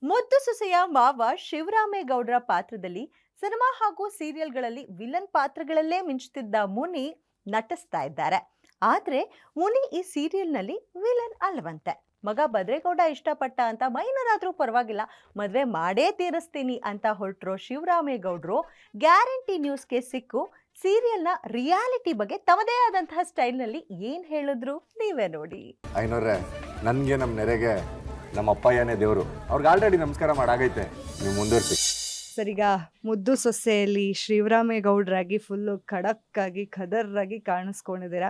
ಮುದ್ದು ಸೊಸೆಯ ಮಾವ ಶಿವರಾಮೇಗೌಡರ ಪಾತ್ರದಲ್ಲಿ ಸಿನಿಮಾ ಹಾಗೂ ಸೀರಿಯಲ್ಗಳಲ್ಲಿ ವಿಲನ್ ಪಾತ್ರಗಳಲ್ಲೇ ಮಿಂಚುತ್ತಿದ್ದ ಮುನಿ ನಟಿಸ್ತಾ ಇದ್ದಾರೆ. ಆದ್ರೆ ಮುನಿ ಈ ಸೀರಿಯಲ್ನಲ್ಲಿ ವಿಲನ್ ಅಲ್ಲವಂತೆ. ಮಗ ಭದ್ರೇಗೌಡ ಇಷ್ಟಪಟ್ಟ ಅಂತ ಮೈನರ್ ಆದ್ರೂ ಪರವಾಗಿಲ್ಲ, ಮದ್ವೆ ಮಾಡೇ ತೀರಿಸ್ತೀನಿ ಅಂತ ಹೊರಟ್ರು ಶಿವರಾಮೇಗೌಡರು ಗ್ಯಾರಂಟಿ ನ್ಯೂಸ್ಗೆ ಸಿಕ್ಕು ಸೀರಿಯಲ್ನ ರಿಯಾಲಿಟಿ ಬಗ್ಗೆ ತಮ್ಮದೇ ಆದಂತಹ ಸ್ಟೈಲ್ನಲ್ಲಿ ಏನ್ ಹೇಳಿದ್ರು ನೀವೇ ನೋಡಿ. ಐನೋರ್ರೆ, ನನಗೆ ನಮ್ಮ ನೆರೆಗೆ ನಮ್ಮ ಅಪ್ಪಯ್ಯನೇ ದೇವರು. ಅವ್ರಿಗೆ ಆಲ್ರೆಡಿ ನಮಸ್ಕಾರ ಮಾಡಾಗೈತೆ, ನೀವು ಮುಂದುವರಿಸಿ. ಸರ್, ಈಗ ಮುದ್ದು ಸೊಸೆಯಲ್ಲಿ ಶಿವರಾಮೇಗೌಡರಾಗಿ ಫುಲ್ಲು ಖಡಕ್ ಆಗಿ ಖದರ್ರಾಗಿ ಕಾಣಿಸ್ಕೊಂಡಿದ್ದೀರಾ.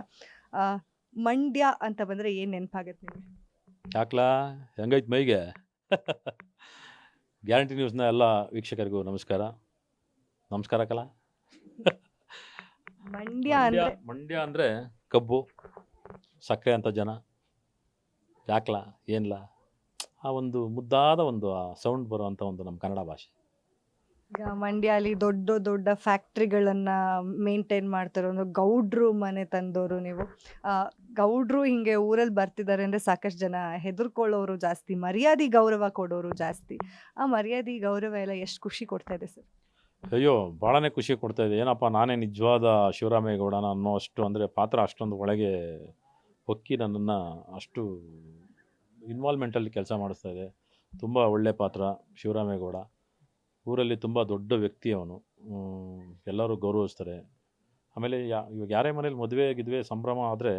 ಮಂಡ್ಯ ಅಂತ ಬಂದರೆ ಏನು ನೆನಪಾಗತ್ತೆ ನಿಮಗೆ? ಯಾಕ್ಲಾ ಹೆಂಗೈತೆ ಮೈಗೆ? ಗ್ಯಾರಂಟಿ ನ್ಯೂಸ್ನ ಎಲ್ಲ ವೀಕ್ಷಕರಿಗೂ ನಮಸ್ಕಾರ. ನಮಸ್ಕಾರ ಕಲ. ಮಂಡ್ಯ ಅಂದರೆ ಕಬ್ಬು ಸಕ್ಕರೆ ಅಂತ ಜನ. ಯಾಕ್ಲಾ ಏನ್ಲಾ ಆ ಒಂದು ಮುದ್ದಾದ ಒಂದು ಸೌಂಡ್ ಬರುವಂಥ ಒಂದು ನಮ್ಮ ಕನ್ನಡ ಭಾಷೆ. ಈಗ ಮಂಡ್ಯಲ್ಲಿ ದೊಡ್ಡ ದೊಡ್ಡ ಫ್ಯಾಕ್ಟ್ರಿಗಳನ್ನು ಮೇಂಟೈನ್ ಮಾಡ್ತಾರೆ. ಒಂದು ಗೌಡ್ರು ಮನೆ ತಂದವರು ನೀವು. ಗೌಡ್ರು ಹಿಂಗೆ ಊರಲ್ಲಿ ಬರ್ತಿದ್ದಾರೆ ಅಂದರೆ ಸಾಕಷ್ಟು ಜನ ಹೆದರ್ಕೊಳ್ಳೋರು ಜಾಸ್ತಿ, ಮರ್ಯಾದೆ ಗೌರವ ಕೊಡೋರು ಜಾಸ್ತಿ. ಆ ಮರ್ಯಾದೆ ಗೌರವ ಎಲ್ಲ ಎಷ್ಟು ಖುಷಿ ಕೊಡ್ತಾ ಇದೆ ಸರ್? ಅಯ್ಯೋ, ಭಾಳನೇ ಖುಷಿ ಕೊಡ್ತಾ ಇದೆ. ಏನಪ್ಪ, ನಾನೇ ನಿಜವಾದ ಶಿವರಾಮೇಗೌಡನ ಅನ್ನೋ ಅಷ್ಟು ಅಂದರೆ ಪಾತ್ರ ಅಷ್ಟೊಂದು ಒಳಗೆ ಹೊಕ್ಕಿ ನನ್ನನ್ನು ಅಷ್ಟು ಇನ್ವಾಲ್ವ್ಮೆಂಟಲ್ಲಿ ಕೆಲಸ ಮಾಡಿಸ್ತಾ ಇದೆ. ತುಂಬ ಒಳ್ಳೆ ಪಾತ್ರ ಶಿವರಾಮೇಗೌಡ. ಊರಲ್ಲಿ ತುಂಬ ದೊಡ್ಡ ವ್ಯಕ್ತಿ ಅವನು. ಎಲ್ಲರೂ ಗೌರವಿಸ್ತಾರೆ. ಆಮೇಲೆ ಇವಾಗ ಯಾರೇ ಮನೇಲಿ ಮದುವೆ ಗಿದ್ವೆ ಸಂಭ್ರಮ ಆದರೆ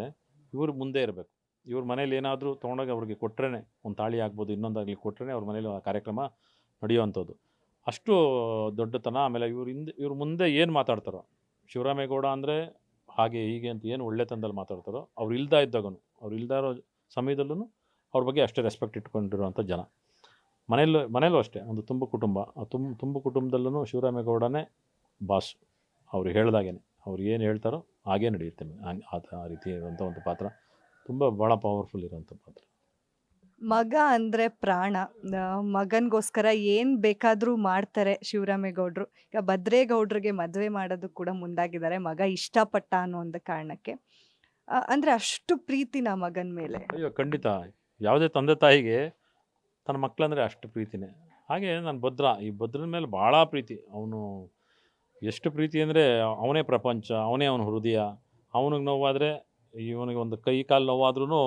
ಇವ್ರು ಮುಂದೆ ಇರಬೇಕು. ಇವ್ರ ಮನೇಲಿ ಏನಾದರೂ ತೊಗೊಂಡೋಗಿ ಅವ್ರಿಗೆ ಕೊಟ್ರೇ, ಒಂದು ತಾಳಿ ಆಗ್ಬೋದು, ಇನ್ನೊಂದಾಗಲಿ ಕೊಟ್ರೇ ಅವ್ರ ಮನೇಲಿ ಆ ಕಾರ್ಯಕ್ರಮ ನಡೆಯುವಂಥದ್ದು. ಅಷ್ಟು ದೊಡ್ಡತನ. ಆಮೇಲೆ ಇವ್ರ ಮುಂದೆ ಏನು ಮಾತಾಡ್ತಾರೋ, ಶಿವರಾಮೇಗೌಡ ಅಂದರೆ ಹಾಗೆ ಹೀಗೆ ಅಂತ ಏನು ಒಳ್ಳೆತನದಲ್ಲಿ ಮಾತಾಡ್ತಾರೋ, ಅವ್ರು ಇಲ್ದೇ ಇರೋ ಸಮಯದಲ್ಲೂ ಅವ್ರ ಬಗ್ಗೆ ಅಷ್ಟೇ ರೆಸ್ಪೆಕ್ಟ್ ಇಟ್ಕೊಂಡಿರುವಂಥ ಜನ. ಮನೇಲೂ ಅಷ್ಟೇ ಒಂದು ತುಂಬ ಕುಟುಂಬ. ಆ ತುಂಬ ಕುಟುಂಬದಲ್ಲೂ ಶಿವರಾಮೇಗೌಡನೇ ಬಾಸ್. ಅವ್ರು ಹೇಳ್ದಾಗೇ, ಅವ್ರು ಏನು ಹೇಳ್ತಾರೋ ಹಾಗೇ ನಡೆಯುತ್ತೆ. ಆ ರೀತಿ ಇರುವಂಥ ಒಂದು ಪಾತ್ರ ಭಾಳ ಪವರ್ಫುಲ್ ಇರೋಂಥ ಪಾತ್ರ. ಮಗ ಅಂದರೆ ಪ್ರಾಣ. ಮಗನಿಗೋಸ್ಕರ ಏನು ಬೇಕಾದರೂ ಮಾಡ್ತಾರೆ ಶಿವರಾಮೇಗೌಡರು. ಈಗ ಭದ್ರೇಗೌಡರಿಗೆ ಮದುವೆ ಮಾಡೋದು ಕೂಡ ಮುಂದಾಗಿದ್ದಾರೆ, ಮಗ ಇಷ್ಟಪಟ್ಟ ಅನ್ನೋ ಒಂದು ಕಾರಣಕ್ಕೆ. ಅಂದರೆ ಅಷ್ಟು ಪ್ರೀತಿನ ಮಗನ ಮೇಲೆ? ಅಯ್ಯೋ, ಖಂಡಿತ. ಯಾವುದೇ ತಂದೆ ತಾಯಿಗೆ ತನ್ನ ಮಕ್ಕಳಂದರೆ ಅಷ್ಟು ಪ್ರೀತಿನೇ. ಹಾಗೆ ನಾನು ಈ ಭದ್ರನ ಮೇಲೆ ಭಾಳ ಪ್ರೀತಿ. ಅವನು ಎಷ್ಟು ಪ್ರೀತಿ ಅಂದರೆ ಅವನೇ ಪ್ರಪಂಚ, ಅವನೇ ಅವನ ಹೃದಯ. ಅವನಿಗೆ ನೋವಾದರೆ, ಇವನಿಗೆ ಒಂದು ಕೈ ಕಾಲು ನೋವಾದ್ರೂ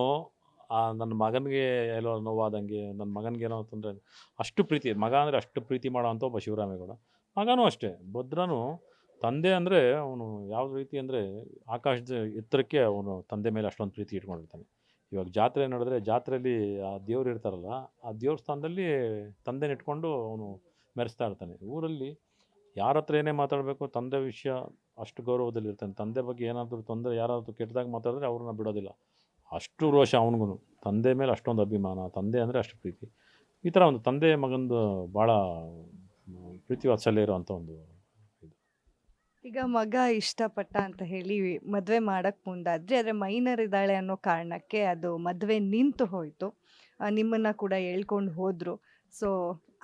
ನನ್ನ ಮಗನಿಗೆ ಎಲ್ಲೋ ನೋವಾದಂಗೆ, ನನ್ನ ಮಗನಿಗೆ ಏನೋ ತೊಂದರೆ, ಅಷ್ಟು ಪ್ರೀತಿ. ಮಗ ಅಂದರೆ ಅಷ್ಟು ಪ್ರೀತಿ ಮಾಡೋ ಅಂಥ ಒಬ್ಬ ಶಿವರಾಮೇಗೌಡ. ಮಗನೂ ಅಷ್ಟೇ. ಭದ್ರನು ತಂದೆ ಅಂದರೆ ಅವನು ಯಾವ ರೀತಿ ಅಂದರೆ ಆಕಾಶದ ಎತ್ತರಕ್ಕೆ ಅವನು ತಂದೆ ಮೇಲೆ ಅಷ್ಟೊಂದು ಪ್ರೀತಿ ಇಟ್ಕೊಂಡಿರ್ತಾನೆ. ಇವಾಗ ಜಾತ್ರೆ ನಡೆದ್ರೆ ಜಾತ್ರೆಯಲ್ಲಿ ಆ ದೇವ್ರು ಇರ್ತಾರಲ್ಲ, ಆ ದೇವ್ರ ಸ್ಥಾನದಲ್ಲಿ ತಂದೆನ ಇಟ್ಕೊಂಡು ಅವನು ಮೆರೆಸ್ತಾ ಇರ್ತಾನೆ. ಊರಲ್ಲಿ ಯಾರ ಹತ್ರ ಏನೇ ಮಾತಾಡಬೇಕು, ತಂದೆ ವಿಷಯ ಅಷ್ಟು ಗೌರವದಲ್ಲಿ ಇರ್ತಾನೆ. ತಂದೆ ಬಗ್ಗೆ ಏನಾದರೂ ತೊಂದರೆ, ಯಾರಾದರೂ ಕೆಟ್ಟದಾಗ ಮಾತಾಡಿದ್ರೆ ಅವ್ರನ್ನ ಬಿಡೋದಿಲ್ಲ. ಅಷ್ಟು ರೋಷ ಅವನಿಗೂ. ತಂದೆ ಮೇಲೆ ಅಷ್ಟೊಂದು ಅಭಿಮಾನ, ತಂದೆ ಅಂದರೆ ಅಷ್ಟು ಪ್ರೀತಿ. ಈ ಥರ ಒಂದು ತಂದೆ ಮಗಂದು ಭಾಳ ಪ್ರೀತಿ ವಾತ್ಸಲ್ಯ ಇರೋವಂಥ ಒಂದು ಇದು. ಈಗ ಮಗ ಇಷ್ಟಪಟ್ಟ ಅಂತ ಹೇಳಿ ಮದುವೆ ಮಾಡೋಕ್ಕೆ ಮುಂದಾದ್ರಿ, ಆದರೆ ಮೈನರ್ ಇದ್ದಾಳೆ ಅನ್ನೋ ಕಾರಣಕ್ಕೆ ಅದು ಮದುವೆ ನಿಂತು ಹೋಯಿತು. ನಿಮ್ಮನ್ನು ಕೂಡ ಹೇಳ್ಕೊಂಡು ಹೋದರು. ಸೊ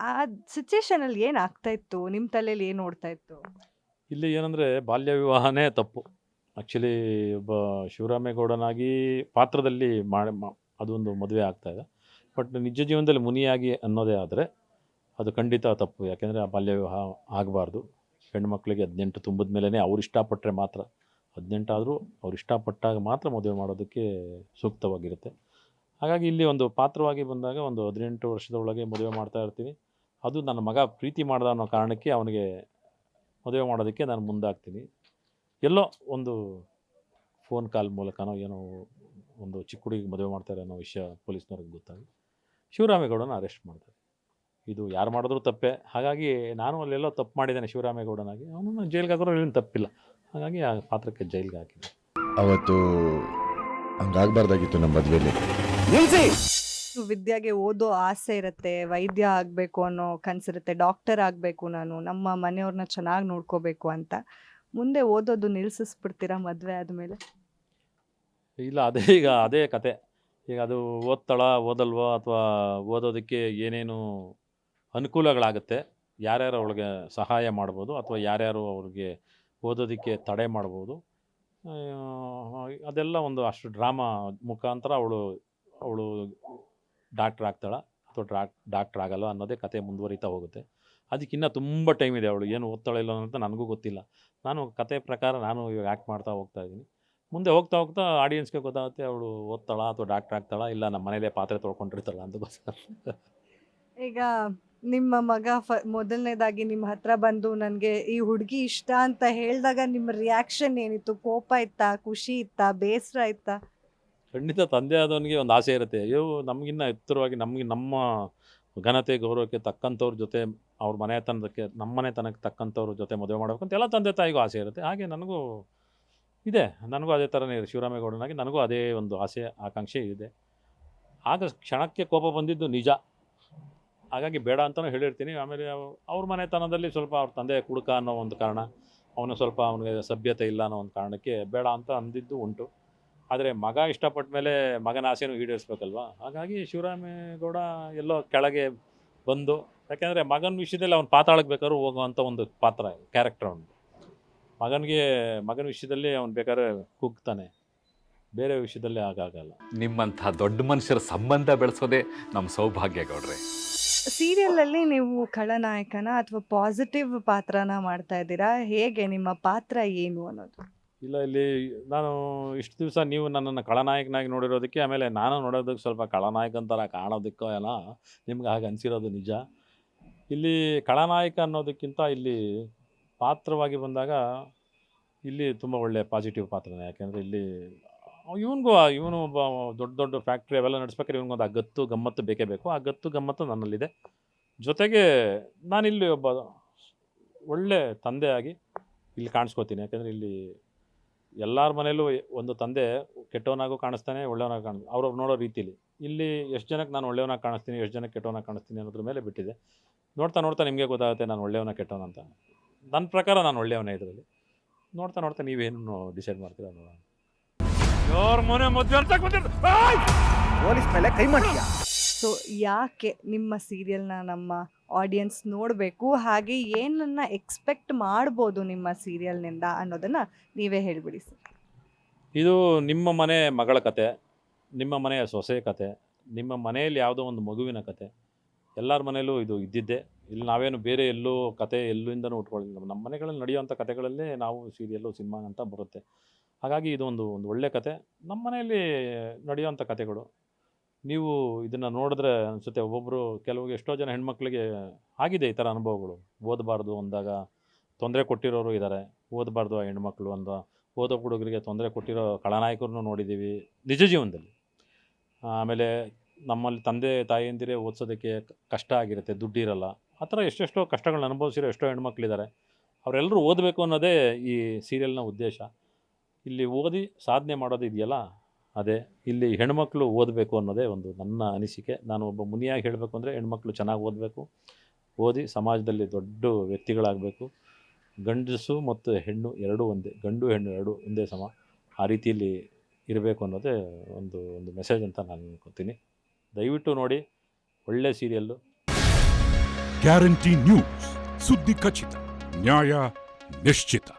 ಆ ಸಿಚುವೇಶನಲ್ಲಿ ಏನಾಗ್ತಾ ಇತ್ತು? ನಿಮ್ಮ ತಲೆಯಲ್ಲಿ ಏನು ಓಡ್ತಾ ಇತ್ತು? ಇಲ್ಲಿ ಏನಂದರೆ ಬಾಲ್ಯ ವಿವಾಹನೇ ತಪ್ಪು. ಆ್ಯಕ್ಚುಲಿ ಒಬ್ಬ ಶಿವರಾಮೇಗೌಡನಾಗಿ ಪಾತ್ರದಲ್ಲಿ ಅದೊಂದು ಮದುವೆ ಆಗ್ತಾಯಿದೆ. ಬಟ್ ನಿಜ ಜೀವನದಲ್ಲಿ ಮುನಿಯಾಗಿ ಅನ್ನೋದೇ ಆದರೆ ಅದು ಖಂಡಿತ ತಪ್ಪು. ಯಾಕೆಂದರೆ ಆ ಬಾಲ್ಯ ವಿವಾಹ ಆಗಬಾರ್ದು. ಹೆಣ್ಮಕ್ಳಿಗೆ 18 ತುಂಬಿದ ಮೇಲೇ ಅವ್ರು ಇಷ್ಟಪಟ್ಟರೆ ಮಾತ್ರ, 18 ಆದರೂ ಅವ್ರು ಇಷ್ಟಪಟ್ಟಾಗ ಮಾತ್ರ ಮದುವೆ ಮಾಡೋದಕ್ಕೆ ಸೂಕ್ತವಾಗಿರುತ್ತೆ. ಹಾಗಾಗಿ ಇಲ್ಲಿ ಒಂದು ಪಾತ್ರವಾಗಿ ಬಂದಾಗ ಒಂದು 18 ವರ್ಷದ ಒಳಗೆ ಮದುವೆ ಮಾಡ್ತಾ ಇರ್ತೀನಿ. ಅದು ನನ್ನ ಮಗ ಪ್ರೀತಿ ಮಾಡ್ದ ಅನ್ನೋ ಕಾರಣಕ್ಕೆ ಅವನಿಗೆ ಮದುವೆ ಮಾಡೋದಕ್ಕೆ ನಾನು ಮುಂದಾಗ್ತೀನಿ. ಎಲ್ಲೋ ಒಂದು ಫೋನ್ ಕಾಲ್ ಮೂಲಕನೋ ಏನೋ ಒಂದು ಚಿಕ್ಕ ಹುಡುಗಿಗೆ ಮದುವೆ ಮಾಡ್ತಾರೆ ಅನ್ನೋ ವಿಷಯ ಪೊಲೀಸ್ನವ್ರಿಗೆ ಗೊತ್ತಾಗಿ ಶಿವರಾಮೇಗೌಡನ ಅರೆಸ್ಟ್ ಮಾಡ್ತಾರೆ. ಇದು ಯಾರು ಮಾಡಿದ್ರೂ ತಪ್ಪೇ. ಹಾಗಾಗಿ ನಾನು ಅಲ್ಲೆಲ್ಲೋ ತಪ್ಪು ಮಾಡಿದ್ದೇನೆ ಶಿವರಾಮೇಗೌಡನಾಗಿ. ಅವನನ್ನು ಜೈಲಿಗೆ ಹಾಕೋರು ಏನು ತಪ್ಪಿಲ್ಲ. ಹಾಗಾಗಿ ಆ ಪಾತ್ರಕ್ಕೆ ಜೈಲಿಗೆ ಹಾಕಿದ್ದೆ. ಅವತ್ತು ಹಂಗಾಗಬಾರ್ದಾಗಿತ್ತು ನಮ್ಮ ಮದುವೆಯಲ್ಲಿ. ವಿದ್ಯಾಗೆ ಓದೋ ಆಸೆ ಇರುತ್ತೆ, ವೈದ್ಯ ಆಗಬೇಕು ಅನ್ನೋ ಕನಸಿರುತ್ತೆ, ಡಾಕ್ಟರ್ ಆಗಬೇಕು, ನಾನು ನಮ್ಮ ಮನೆಯವ್ರನ್ನ ಚೆನ್ನಾಗಿ ನೋಡ್ಕೋಬೇಕು ಅಂತ. ಮುಂದೆ ಓದೋದು ನಿಲ್ಲಿಸ್ಬಿಡ್ತೀರಾ ಮದುವೆ ಆದಮೇಲೆ? ಇಲ್ಲ, ಅದೇ ಕತೆ. ಈಗ ಅದು ಓದಲ್ವೋ ಅಥವಾ ಓದೋದಕ್ಕೆ ಏನೇನು ಅನುಕೂಲಗಳಾಗುತ್ತೆ, ಯಾರ್ಯಾರು ಅವಳಿಗೆ ಸಹಾಯ ಮಾಡ್ಬೋದು ಅಥವಾ ಯಾರ್ಯಾರು ಅವ್ರಿಗೆ ಓದೋದಕ್ಕೆ ತಡೆ ಮಾಡ್ಬೋದು, ಅದೆಲ್ಲ ಒಂದು ಅಷ್ಟು ಡ್ರಾಮಾ ಮುಖಾಂತರ ಅವಳು ಡಾಕ್ಟ್ರ್ ಆಗ್ತಾಳೆ. ಅಥವಾ ಡಾಕ್ಟ್ರ್ ಆಗಲ್ಲ ಅನ್ನೋದೇ ಕತೆ ಮುಂದುವರಿತಾ ಹೋಗುತ್ತೆ. ಅದಕ್ಕಿನ್ನ ತುಂಬ ಟೈಮ್ ಇದೆ. ಅವಳು ಏನು ಓದ್ತಾಳೆ ಇಲ್ಲ ಅಂತ ನನಗೂ ಗೊತ್ತಿಲ್ಲ. ನಾನು ಕತೆ ಪ್ರಕಾರ ನಾನು ಇವಾಗ ಆ್ಯಕ್ಟ್ ಮಾಡ್ತಾ ಹೋಗ್ತಾ ಇದ್ದೀನಿ. ಮುಂದೆ ಹೋಗ್ತಾ ಹೋಗ್ತಾ ಆಡಿಯನ್ಸ್ಗೆ ಗೊತ್ತಾಗುತ್ತೆ ಅವಳು ಓದ್ತಾಳಾ ಅಥವಾ ಡಾಕ್ಟ್ರ್ ಆಗ್ತಾಳಾ, ಇಲ್ಲ ನಮ್ಮ ಮನೇಲೇ ಪಾತ್ರೆ ತೊಳ್ಕೊಂಡಿರ್ತಾಳ ಅಂತ ಗೊತ್ತಾಗುತ್ತೆ. ಈಗ ನಿಮ್ಮ ಮಗ ಮೊದಲನೇದಾಗಿ ನಿಮ್ಮ ಹತ್ರ ಬಂದು ನನಗೆ ಈ ಹುಡುಗಿ ಇಷ್ಟ ಅಂತ ಹೇಳಿದಾಗ ನಿಮ್ಮ ರಿಯಾಕ್ಷನ್ ಏನಿತ್ತು? ಕೋಪ ಇತ್ತಾ, ಖುಷಿ ಇತ್ತಾ, ಬೇಸರ ಇತ್ತಾ? ಖಂಡಿತ ತಂದೆ ಆದವನಿಗೆ ಒಂದು ಆಸೆ ಇರುತ್ತೆ. ಅಯ್ಯೋ ನಮಗಿನ್ನ ಎತ್ತರವಾಗಿ ನಮಗೆ ನಮ್ಮ ಘನತೆ ಗೌರವಕ್ಕೆ ತಕ್ಕಂಥವ್ರ ಜೊತೆ ಅವ್ರ ಮನೆತನಕ್ಕೆ ನಮ್ಮ ಮನೆತನಕ್ಕೆ ತಕ್ಕಂಥವ್ರ ಜೊತೆ ಮದುವೆ ಮಾಡಬೇಕು ಅಂತ ಎಲ್ಲ ತಂದೆ ತಾಯಿಗೂ ಆಸೆ ಇರುತ್ತೆ. ಹಾಗೆ ನನಗೂ ಇದೆ. ನನಗೂ ಅದೇ ಥರನೇ ಇದೆ. ಶಿವರಾಮೇಗೌಡನಾಗಿ ನನಗೂ ಅದೇ ಒಂದು ಆಸೆ ಆಕಾಂಕ್ಷೆ ಇದೆ. ಆಗ ಕ್ಷಣಕ್ಕೆ ಕೋಪ ಬಂದಿದ್ದು ನಿಜ. ಹಾಗಾಗಿ ಬೇಡ ಅಂತಲೂ ಹೇಳಿರ್ತೀನಿ. ಆಮೇಲೆ ಅವ್ರ ಮನೆತನದಲ್ಲಿ ಸ್ವಲ್ಪ ಅವ್ರ ತಂದೆ ಕುಡುಕ ಅನ್ನೋ ಒಂದು ಕಾರಣ, ಅವನು ಸ್ವಲ್ಪ ಅವನಿಗೆ ಸಭ್ಯತೆ ಇಲ್ಲ ಅನ್ನೋ ಒಂದು ಕಾರಣಕ್ಕೆ ಬೇಡ ಅಂತ ಅಂದಿದ್ದು ಉಂಟು. ಆದರೆ ಮಗ ಇಷ್ಟಪಟ್ಟ ಮೇಲೆ ಮಗನ ಆಸೆನೂ ಈಡೇರಿಸ್ಬೇಕಲ್ವ. ಹಾಗಾಗಿ ಶಿವರಾಮೇಗೌಡ ಎಲ್ಲೋ ಕೆಳಗೆ ಬಂದು, ಯಾಕೆಂದರೆ ಮಗನ ವಿಷಯದಲ್ಲಿ ಅವ್ನು ಪಾತಾಳಕ್ಕೆ ಬೇಕಾದ್ರೂ ಹೋಗುವಂಥ ಒಂದು ಪಾತ್ರ, ಕ್ಯಾರೆಕ್ಟರ್ ಅವನು. ಮಗನ ವಿಷಯದಲ್ಲಿ ಅವ್ನು ಬೇಕಾದ್ರೆ ಕುಗ್ತಾನೆ, ಬೇರೆ ವಿಷಯದಲ್ಲಿ ಆಗಾಗಲ್ಲ. ನಿಮ್ಮಂಥ ದೊಡ್ಡ ಮನುಷ್ಯರ ಸಂಬಂಧ ಬೆಳೆಸೋದೇ ನಮ್ಮ ಸೌಭಾಗ್ಯ ಗೌಡ್ರೆ. ಸೀರಿಯಲಲ್ಲಿ ನೀವು ಖಳನಾಯಕನ ಅಥವಾ ಪಾಸಿಟಿವ್ ಪಾತ್ರನ ಮಾಡ್ತಾ ಇದ್ದೀರಾ? ಹೇಗೆ ನಿಮ್ಮ ಪಾತ್ರ ಏನು ಅನ್ನೋದು? ಇಲ್ಲ, ಇಲ್ಲಿ ನಾನು ಇಷ್ಟು ದಿವಸ ನೀವು ನನ್ನನ್ನು ಖಳನಾಯಕನಾಗಿ ನೋಡಿರೋದಕ್ಕೆ, ಆಮೇಲೆ ನಾನು ನೋಡೋದಕ್ಕೆ ಸ್ವಲ್ಪ ಖಳನಾಯಕನ ಥರ ಕಾಣೋದಕ್ಕೋ ಎಲ್ಲ ನಿಮ್ಗೆ ಹಾಗೆ ಅನಿಸಿರೋದು ನಿಜ. ಇಲ್ಲಿ ಖಳನಾಯಕ ಅನ್ನೋದಕ್ಕಿಂತ ಇಲ್ಲಿ ಪಾತ್ರವಾಗಿ ಬಂದಾಗ ಇಲ್ಲಿ ತುಂಬ ಒಳ್ಳೆಯ ಪಾಸಿಟಿವ್ ಪಾತ್ರನೇ. ಯಾಕೆಂದರೆ ಇಲ್ಲಿ ಇವನು ಒಬ್ಬ ದೊಡ್ಡ ಫ್ಯಾಕ್ಟ್ರಿ ಅವೆಲ್ಲ ನಡೆಸ್ಬೇಕಾದ್ರೆ ಇವನಿಗೊಂದು ಆ ಗತ್ತು ಗಮ್ಮತ್ತು ಬೇಕೇ ಬೇಕು. ಆ ಗತ್ತು ಗಮ್ಮತ್ತು ನನ್ನಲ್ಲಿದೆ. ಜೊತೆಗೆ ನಾನಿಲ್ಲಿ ಒಬ್ಬ ಒಳ್ಳೆ ತಂದೆಯಾಗಿ ಇಲ್ಲಿ ಕಾಣಿಸ್ಕೋತೀನಿ. ಯಾಕೆಂದರೆ ಇಲ್ಲಿ ಎಲ್ಲರ ಮನೇಲೂ ಒಂದು ತಂದೆ ಕೆಟ್ಟವನಾಗೂ ಕಾಣಿಸ್ತಾನೆ, ಒಳ್ಳೆಯವನಾಗಿ ಕಾಣಿಸ್ತಾನೆ, ಅವ್ರವ್ರು ನೋಡೋ ರೀತಿಲಿ. ಇಲ್ಲಿ ಎಷ್ಟು ಜನಕ್ಕೆ ನಾನು ಒಳ್ಳೆಯವನಾಗಿ ಕಾಣಿಸ್ತೀನಿ, ಎಷ್ಟು ಜನಕ್ಕೆ ಕೆಟ್ಟವನಾಗಿ ಕಾಣಿಸ್ತೀನಿ ಅನ್ನೋದ್ರ ಮೇಲೆ ಬಿಟ್ಟಿದೆ. ನೋಡ್ತಾ ನೋಡ್ತಾ ನಿಮಗೆ ಗೊತ್ತಾಗುತ್ತೆ ನಾನು ಒಳ್ಳೆಯವನ ಕೆಟ್ಟವನ ಅಂತ. ನನ್ನ ಪ್ರಕಾರ ನಾನು ಒಳ್ಳೆಯವನೇ. ಇದರಲ್ಲಿ ನೋಡ್ತಾ ನೋಡ್ತಾ ನೀವೇನು ಡಿಸೈಡ್ ಮಾಡ್ತೀರಾ ನೋಡೋಣ. ಪೊಲೀಸ್ ಮೇಲೆ ಕೈ ಮಾಡ್ತೀಯಾ? ಸೊ ಯಾಕೆ ನಿಮ್ಮ ಸೀರಿಯಲ್ನ ನಮ್ಮ ಆಡಿಯನ್ಸ್ ನೋಡಬೇಕು, ಹಾಗೆ ಏನನ್ನ ಎಕ್ಸ್ಪೆಕ್ಟ್ ಮಾಡ್ಬೋದು ನಿಮ್ಮ ಸೀರಿಯಲ್ನಿಂದ ಅನ್ನೋದನ್ನು ನೀವೇ ಹೇಳಿಬಿಡಿ ಸರ್. ಇದು ನಿಮ್ಮ ಮನೆ ಮಗಳ ಕತೆ, ನಿಮ್ಮ ಮನೆಯ ಸೊಸೆ ಕತೆ, ನಿಮ್ಮ ಮನೆಯಲ್ಲಿ ಯಾವುದೋ ಒಂದು ಮಗುವಿನ ಕತೆ. ಎಲ್ಲರ ಮನೆಯಲ್ಲೂ ಇದು ಇದ್ದಿದ್ದೆ. ಇಲ್ಲಿ ನಾವೇನು ಬೇರೆ ಎಲ್ಲೋ ಕತೆ ಎಲ್ಲಿಂದನೂ ಉಟ್ಕೊಳ್ಳಿಲ್ಲ. ನಮ್ಮ ಮನೆಗಳಲ್ಲಿ ನಡೆಯುವಂಥ ಕತೆಗಳಲ್ಲೇ ನಾವು ಸೀರಿಯಲ್ಲು ಸಿನಿಮಾ ಅಂತ ಬರುತ್ತೆ. ಹಾಗಾಗಿ ಇದು ಒಂದು ಒಳ್ಳೆ ಕತೆ, ನಮ್ಮ ಮನೆಯಲ್ಲಿ ನಡೆಯುವಂಥ ಕತೆಗಳು. ನೀವು ಇದನ್ನು ನೋಡಿದ್ರೆ ಅನಿಸುತ್ತೆ, ಒಬ್ಬೊಬ್ಬರು ಎಷ್ಟೋ ಜನ ಹೆಣ್ಮಕ್ಳಿಗೆ ಆಗಿದೆ ಈ ಥರ ಅನುಭವಗಳು. ಓದಬಾರ್ದು ಅಂದಾಗ ತೊಂದರೆ ಕೊಟ್ಟಿರೋರು ಇದ್ದಾರೆ, ಓದಬಾರ್ದು ಆ ಹೆಣ್ಮಕ್ಳು ಅಂದ ಓದೋ ಹುಡುಗರಿಗೆ ತೊಂದರೆ ಕೊಟ್ಟಿರೋ ಖಳನಾಯಕರನ್ನು ನೋಡಿದ್ದೀವಿ ನಿಜ ಜೀವನದಲ್ಲಿ. ಆಮೇಲೆ ನಮ್ಮಲ್ಲಿ ತಂದೆ ತಾಯಿಯಂದಿರೇ ಓದಿಸೋದಕ್ಕೆ ಕಷ್ಟ ಆಗಿರುತ್ತೆ, ದುಡ್ಡಿರಲ್ಲ. ಆ ಥರ ಎಷ್ಟೆಷ್ಟೋ ಕಷ್ಟಗಳನ್ನ ಅನುಭವಿಸಿರೋ ಎಷ್ಟೋ ಹೆಣ್ಮಕ್ಳಿದ್ದಾರೆ. ಅವರೆಲ್ಲರೂ ಓದಬೇಕು ಅನ್ನೋದೇ ಈ ಸೀರಿಯಲ್ನ ಉದ್ದೇಶ. ಇಲ್ಲಿ ಓದಿ ಸಾಧನೆ ಮಾಡೋದು ಇದೆಯಲ್ಲ, ಅದೇ ಇಲ್ಲಿ ಹೆಣ್ಮಕ್ಳು ಓದಬೇಕು ಅನ್ನೋದೇ ಒಂದು ನನ್ನ ಅನಿಸಿಕೆ. ನಾನು ಒಬ್ಬ ಮುನಿಯಾಗಿ ಹೇಳಬೇಕು ಅಂದರೆ ಹೆಣ್ಮಕ್ಳು ಚೆನ್ನಾಗಿ ಓದಬೇಕು, ಓದಿ ಸಮಾಜದಲ್ಲಿ ದೊಡ್ಡ ವ್ಯಕ್ತಿಗಳಾಗಬೇಕು. ಗಂಡಸು ಮತ್ತು ಹೆಣ್ಣು ಎರಡೂ ಒಂದೇ, ಗಂಡು ಹೆಣ್ಣು ಎರಡೂ ಒಂದೇ ಸಮ, ಆ ರೀತಿಯಲ್ಲಿ ಇರಬೇಕು ಅನ್ನೋದೇ ಒಂದು ಮೆಸೇಜ್ ಅಂತ ನಾನು ಅನ್ಕೋತೀನಿ. ದಯವಿಟ್ಟು ನೋಡಿ, ಒಳ್ಳೆ ಸೀರಿಯಲ್ಲು. ಗ್ಯಾರಂಟಿ ನ್ಯೂಸ್, ಸುದ್ದಿ ಖಚಿತ, ನ್ಯಾಯ ನಿಶ್ಚಿತ.